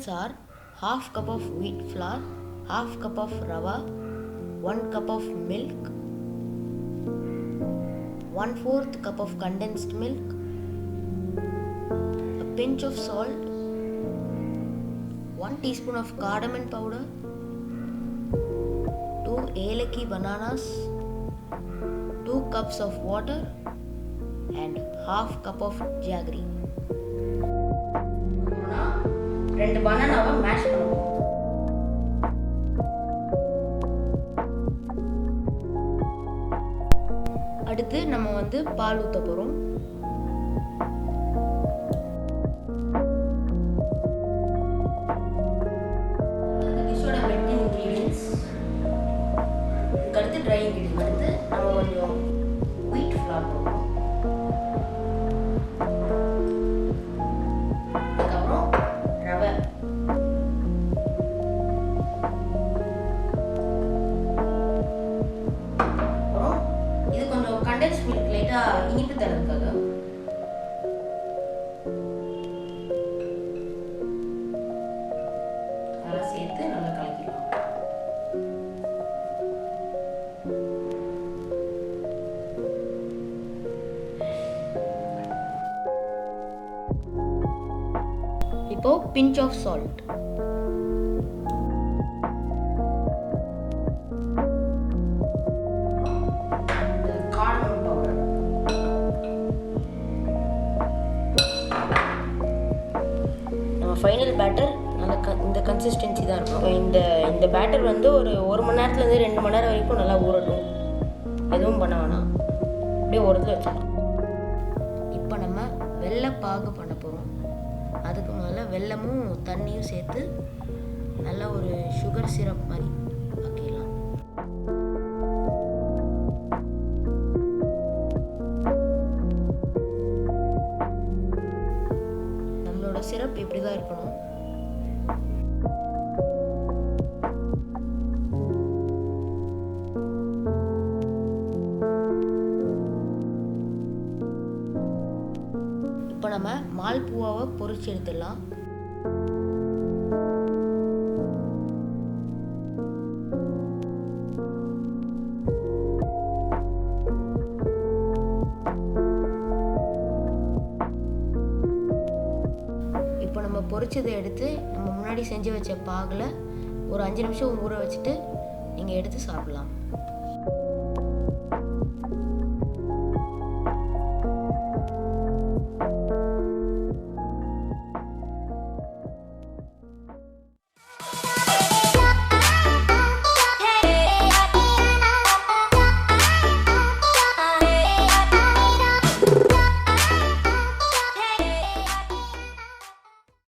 ingredients are half cup of wheat flour, half cup of rava, 1 cup of milk, 1/4 cup of condensed milk, a pinch of salt, 1 teaspoon of cardamom powder, 2 ஏலக்கி bananas, 2 cups of water and half cup of jaggery. 2 பனானாவை mash பண்ணுவோம். அடுத்து நம்ம பால் ஊற்ற போகிறோம். டிஷ்ஷோட வெட் ingredients, அடுத்து try ingredients. அடுத்து நம்ம கொஞ்சம் வீட் ஃப்ளார் போடுறோம். அதுக்கப்புறம் ரவை, அப்புறம் இது கொஞ்சம் கண்டென்ஸ் மில்க் லைட்டாக இனிப்பு தரதுக்காக. அதெல்லாம் சேர்த்து நல்லா கலக்கிடலாம். இப்போ pinch of salt. cardamom powder. நம்ம ஃபைனல் பேட்டர் இந்த கன்சிஸ்டன்சி தான் இருக்கும். இந்த பேட்டர் ஒரு மணி நேரத்துலேருந்து 2 மணி நேரம் வரைக்கும் நல்லா ஊறட்டும். எதுவும் பண்ண வேணாம், அப்படியே ஓரத்தில் வச்சிடலாம். இப்போ நம்ம வெள்ளை பாகு பண்ண போகிறோம். அதுக்கு முதல்ல வெல்லமும் தண்ணியும் சேர்த்து நல்லா ஒரு சுகர் சிரப் மாதிரி ஆக்கிடலாம். நம்மளோட சிரப் இப்படி தான் இருக்கணும். இப்போ நம்ம மால்புவாவை பொரிச்சு எடுத்துடலாம். இப்போ நம்ம பொரிச்சதை எடுத்து நம்ம முன்னாடி செஞ்சு வச்ச பாகில் ஒரு 5 நிமிஷம் ஊற வச்சுட்டு நீங்கள் எடுத்து சாப்பிடலாம்.